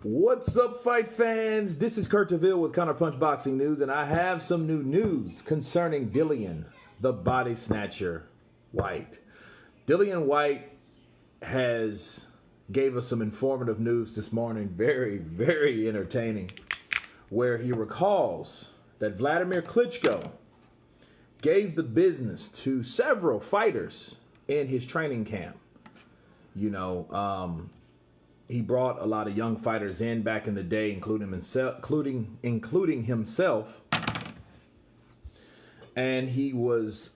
What's up, fight fans? This is Kurt DeVille with Counterpunch Boxing News, and I have some new news concerning Dillian, the body snatcher Whyte. Dillian Whyte gave us some informative news this morning, very, very entertaining, where he recalls that Vladimir Klitschko gave the business to several fighters in his training camp. He brought a lot of young fighters in back in the day, including himself. And he was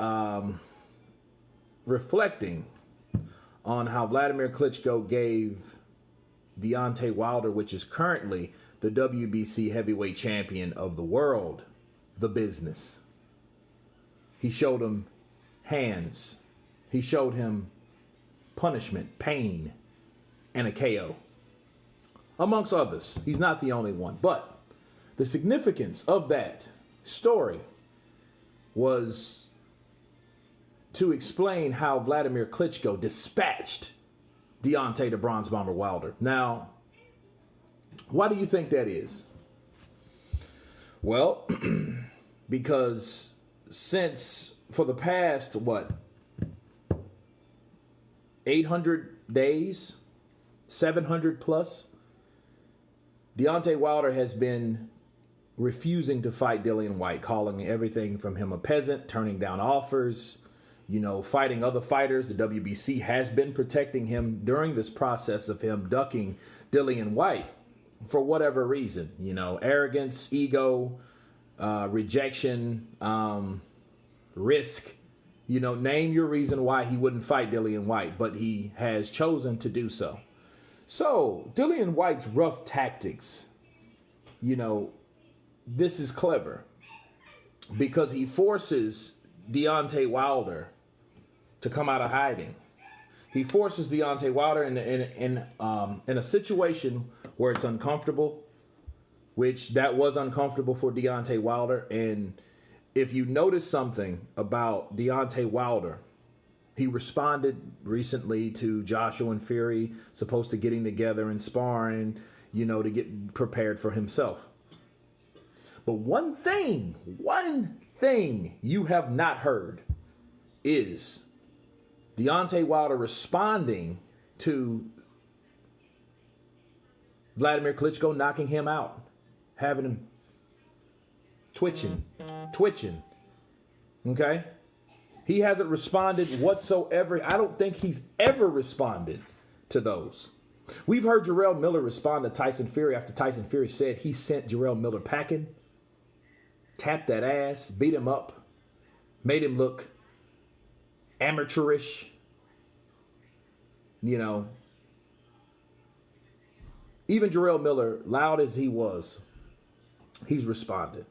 reflecting on how Vladimir Klitschko gave Deontay Wilder, which is currently the WBC heavyweight champion of the world, the business. He showed him hands. He showed him punishment, pain, and a KO, amongst others. He's not the only one. But the significance of that story was to explain how Vladimir Klitschko dispatched Deontay the Bronze Bomber Wilder. Now, why do you think that is? Well, because since for the past, 800 days, 700 plus, Deontay Wilder has been refusing to fight Dillian Whyte, calling everything from him a peasant, turning down offers, fighting other fighters. The WBC has been protecting him during this process of him ducking Dillian Whyte for whatever reason, arrogance, ego, rejection, risk. Name your reason why he wouldn't fight Dillian Whyte, but he has chosen to do so. So, Dillian Whyte's rough tactics, this is clever because he forces Deontay Wilder to come out of hiding. He forces Deontay Wilder in a situation where it's uncomfortable, which that was uncomfortable for Deontay Wilder. And if you notice something about Deontay Wilder, he responded recently to Joshua and Fury, supposed to getting together and sparring, to get prepared for himself. But one thing you have not heard is Deontay Wilder responding to Vladimir Klitschko knocking him out, having him twitching. Okay? He hasn't responded whatsoever. I don't think he's ever responded to those. We've heard Jarrell Miller respond to Tyson Fury after Tyson Fury said he sent Jarrell Miller packing, tapped that ass, beat him up, made him look amateurish. Even Jarrell Miller, loud as he was, he's responded.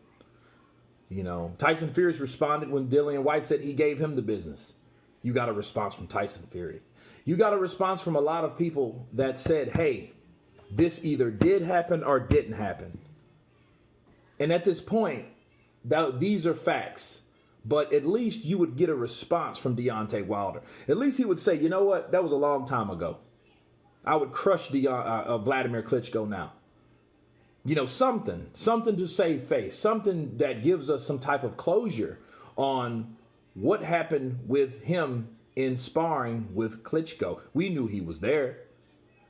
Tyson Fury's responded when Dillian Whyte said he gave him the business. You got a response from Tyson Fury. You got a response from a lot of people that said, hey, this either did happen or didn't happen. And at this point, these are facts. But at least you would get a response from Deontay Wilder. At least he would say, you know what? That was a long time ago. I would crush Vladimir Klitschko now. Something to save face, something that gives us some type of closure on what happened with him in sparring with Klitschko. We knew he was there.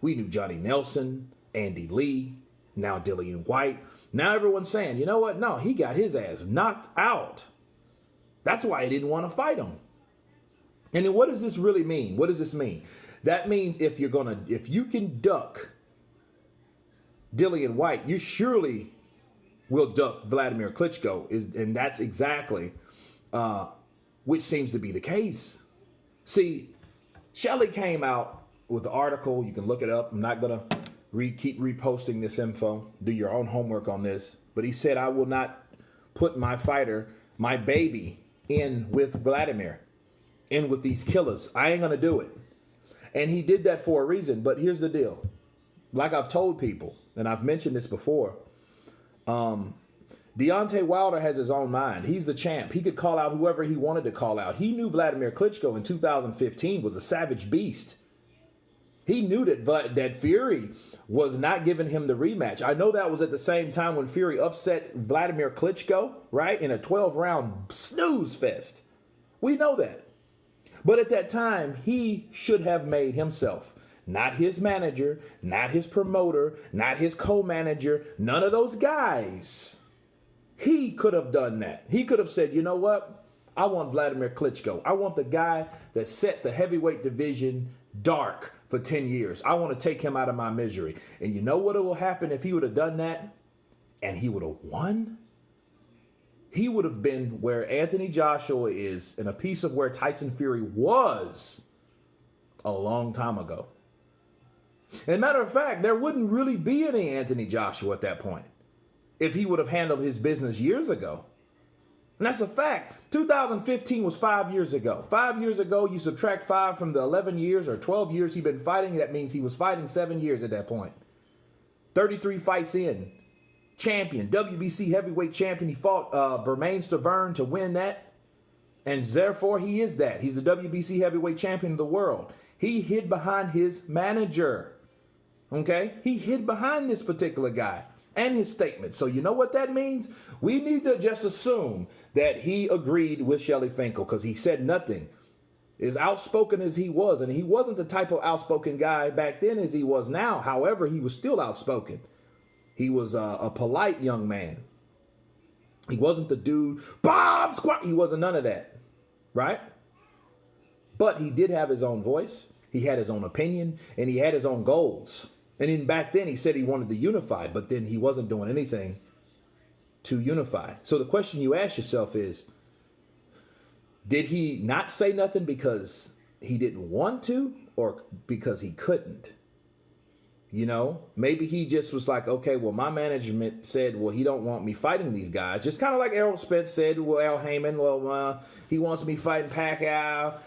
We knew Johnny Nelson, Andy Lee, now Dillian Whyte. Now everyone's saying, you know what? No, he got his ass knocked out. That's why he didn't want to fight him. And then what does this really mean? What does this mean? That means if you can duck Dillian Whyte, you surely will duck Vladimir Klitschko, and that's exactly which seems to be the case. See, Shelley came out with the article. You can look it up. I'm not gonna keep reposting this info. Do your own homework on this. But he said, I will not put my fighter, my baby, in with Vladimir, in with these killers. I ain't gonna do it. And he did that for a reason. But here's the deal. Like I've told people, and I've mentioned this before, Deontay Wilder has his own mind. He's the champ. He could call out whoever he wanted to call out. He knew Vladimir Klitschko in 2015 was a savage beast. He knew that Fury was not giving him the rematch. I know that was at the same time when Fury upset Vladimir Klitschko, right? In a 12-round snooze fest. We know that. But at that time, he should have made himself, not his manager, not his promoter, not his co-manager, none of those guys. He could have done that. He could have said, you know what? I want Vladimir Klitschko. I want the guy that set the heavyweight division dark for 10 years. I want to take him out of my misery. And you know what will happen if he would have done that and he would have won? He would have been where Anthony Joshua is and a piece of where Tyson Fury was a long time ago. And matter of fact, there wouldn't really be any Anthony Joshua at that point if he would have handled his business years ago. And that's a fact. 2015 was 5 years ago. 5 years ago, you subtract 5 from the 11 years or 12 years he'd been fighting. That means he was fighting 7 years at that point. 33 fights in. Champion, WBC heavyweight champion. He fought Bermain Stavern to win that. And therefore, he is that. He's the WBC heavyweight champion of the world. He hid behind his manager. Okay? He hid behind this particular guy and his statement. So you know what that means? We need to just assume that he agreed with Shelly Finkel because he said nothing. As outspoken as he was, and he wasn't the type of outspoken guy back then as he was now. However, he was still outspoken. He was a polite young man. He wasn't the dude, Bob Squat. He wasn't none of that, right? But he did have his own voice. He had his own opinion, and he had his own goals. And then back then he said he wanted to unify, but then he wasn't doing anything to unify. So the question you ask yourself is, did he not say nothing because he didn't want to or because he couldn't? You know, maybe he just was like, okay, well, my management said, well, he don't want me fighting these guys. Just kind of like Errol Spence said, well, Al Heyman, well, he wants me fighting Pacquiao,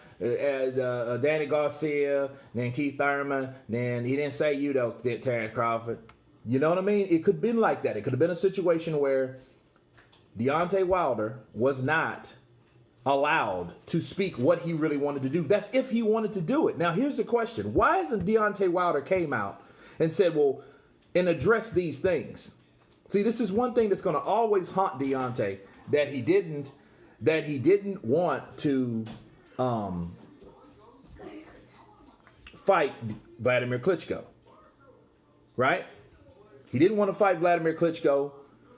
Danny Garcia, then Keith Thurman, then he didn't say you though, Terrence Crawford. You know what I mean? It could have been like that. It could have been a situation where Deontay Wilder was not allowed to speak what he really wanted to do. That's if he wanted to do it. Now, here's the question. Why hasn't Deontay Wilder came out and said, well, and address these things? See, this is one thing that's going to always haunt Deontay, that he didn't want to fight Vladimir Klitschko, right? He didn't want to fight Vladimir Klitschko.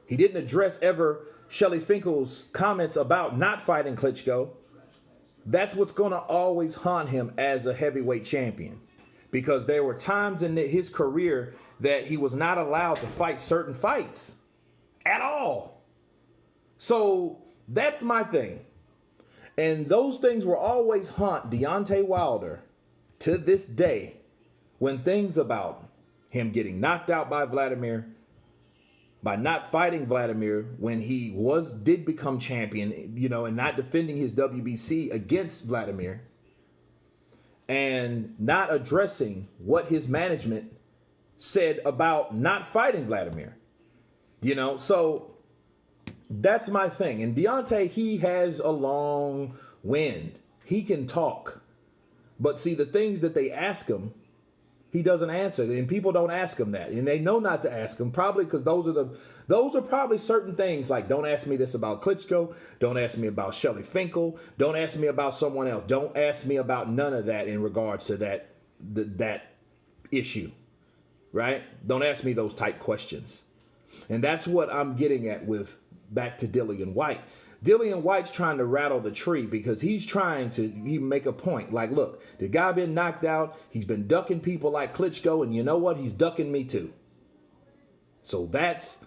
He didn't address ever Shelly Finkel's comments about not fighting Klitschko. That's what's going to always haunt him as a heavyweight champion, because there were times in his career that he was not allowed to fight certain fights at all. So that's my thing. And those things will always haunt Deontay Wilder to this day, when things about him getting knocked out by Vladimir, by not fighting Vladimir when he did become champion, you know, and not defending his WBC against Vladimir, and not addressing what his management said about not fighting Vladimir. You know, so that's my thing. And Deontay, he has a long wind. He can talk. But see, the things that they ask him, he doesn't answer. And people don't ask him that. And they know not to ask him, probably because those are probably certain things like, don't ask me this about Klitschko. Don't ask me about Shelly Finkel. Don't ask me about someone else. Don't ask me about none of that in regards to that issue, right? Don't ask me those type questions. And that's what I'm getting at with back to Dillian Whyte. Dillian Whyte's trying to rattle the tree because he's trying to make a point. Like, look, the guy been knocked out. He's been ducking people like Klitschko, and you know what? He's ducking me too. So that's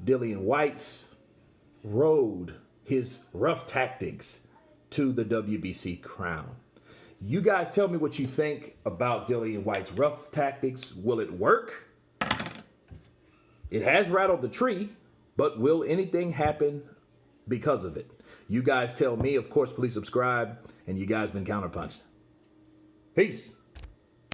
Dillian Whyte's road, his rough tactics to the WBC crown. You guys tell me what you think about Dillian Whyte's rough tactics. Will it work? It has rattled the tree, but will anything happen because of it? You guys tell me. Of course, please subscribe. And you guys been Counterpunched. Peace.